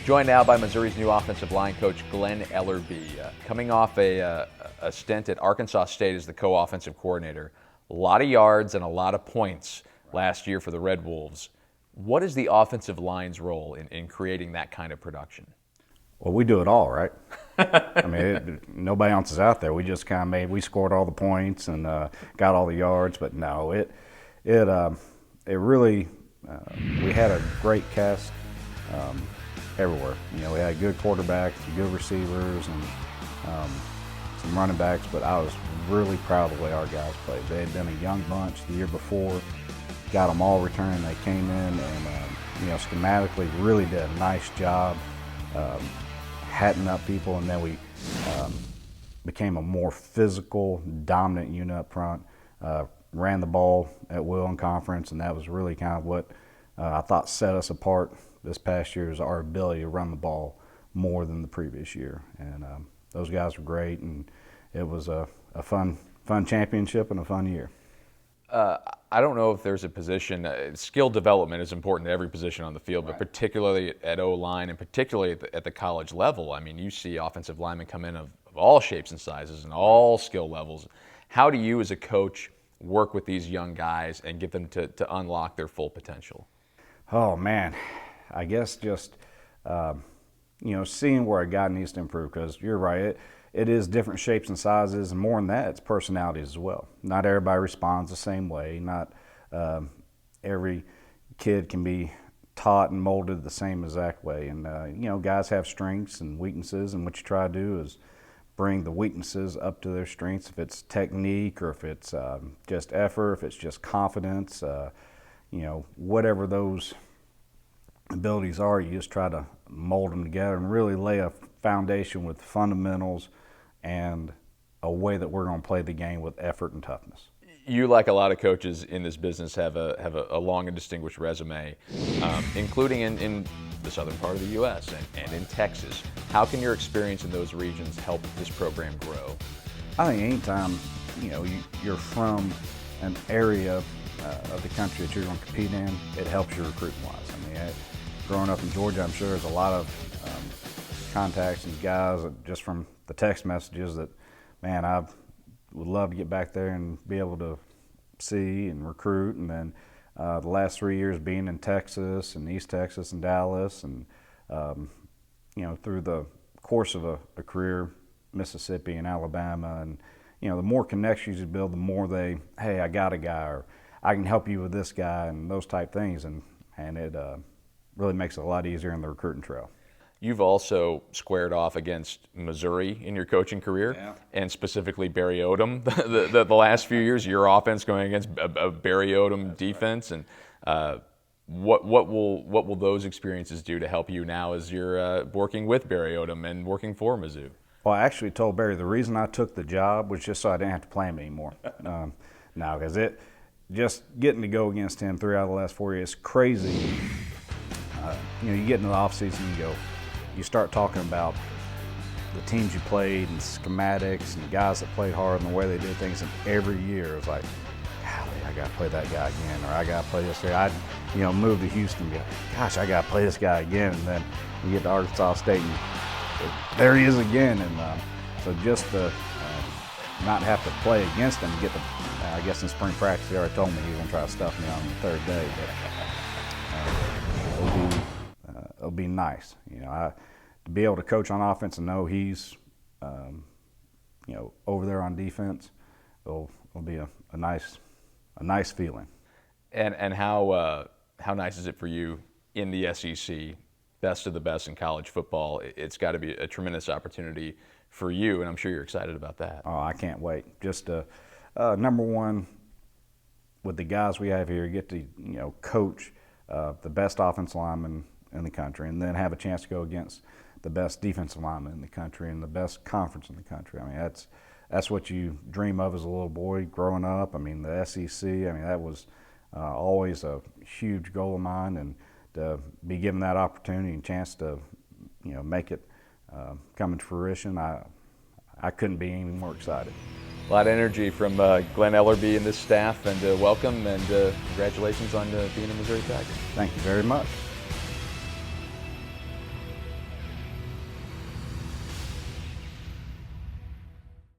Joined now by Missouri's new offensive line coach, Glen Elarbee. Coming off a stint at Arkansas State as the co-offensive coordinator. A lot of yards and a lot of points last year for the Red Wolves. What is the offensive line's role in creating that kind of production? Well, we do it all, right? I mean, nobody else is out there. We just kind of we scored all the points and got all the yards, but no, it really, we had a great cast everywhere. You know, we had good quarterbacks, good receivers, and some running backs, but I was really proud of the way our guys played. They had been a young bunch the year before, got them all returning. They came in and, you know, schematically really did a nice job hatting up people, and then we became a more physical, dominant unit up front, ran the ball at will in conference, and that was really kind of what I thought set us apart this past year, is our ability to run the ball more than the previous year. And those guys were great, and it was a fun championship and a fun year. I don't know if there's a position, skill development is important to every position on the field, Right. but particularly at O-line and particularly at the college level. I mean, you see offensive linemen come in of all shapes and sizes and all skill levels. How do you as a coach work with these young guys and get them to unlock their full potential? Oh, man. I guess just, you know, seeing where a guy needs to improve, because you're right, it is different shapes and sizes, and more than that, it's personalities as well. Not everybody responds the same way. Not every kid can be taught and molded the same exact way. And, you know, guys have strengths and weaknesses, and what you try to do is bring the weaknesses up to their strengths. If it's technique, or if it's just effort, if it's just confidence, you know, whatever those abilities are, you just try to mold them together and really lay a foundation with fundamentals and a way that we're going to play the game with effort and toughness. You, like a lot of coaches in this business, have a long and distinguished resume, including in the southern part of the U.S. and in Texas. How can your experience in those regions help this program grow? I think anytime, you know, you're from an area of the country that you're going to compete in, it helps you recruiting wise. I mean, growing up in Georgia, I'm sure there's a lot of contacts and guys just from the text messages that, man, I would love to get back there and be able to see and recruit. And then the last 3 years being in Texas and East Texas and Dallas, and you know, through the course of a career, Mississippi and Alabama, and you know, the more connections you build, the more hey, I got a guy, or I can help you with this guy, and those type things, and it really makes it a lot easier in the recruiting trail. You've also squared off against Missouri in your coaching career, Yeah. and specifically Barry Odom. The last few years, your offense going against a Barry Odom defense, and what will those experiences do to help you now as you're working with Barry Odom and working for Mizzou? Well, I actually told Barry the reason I took the job was just so I didn't have to play him anymore. No, because just getting to go against him 3 out of the last 4 years is crazy. You know, you get into the offseason, you start talking about the teams you played and schematics and guys that played hard and the way they did things, and every year it's like, golly, I got to play that guy again, or I got to play this guy. I'd, you know, move to Houston and go, gosh, I got to play this guy again, and then you get to Arkansas State and there he is again. And so just to not have to play against him, get the, I guess in spring practice he already told me he was going to try to stuff me on the third day, but it'll be nice, you know, to be able to coach on offense and know he's, you know, over there on defense. It'll be a nice feeling. And how nice is it for you in the SEC, best of the best in college football? It's got to be a tremendous opportunity for you, and I'm sure you're excited about that. Oh, I can't wait. Just number one, with the guys we have here, get to, you know, coach the best offensive lineman in the country, and then have a chance to go against the best defensive lineman in the country and the best conference in the country. I mean, that's what you dream of as a little boy growing up. I mean, the SEC, I mean, that was always a huge goal of mine, and to be given that opportunity and chance to, you know, make it come into fruition, I couldn't be any more excited. A lot of energy from Glen Elarbee and this staff, and welcome and congratulations on being a Missouri Tiger. Thank you very much.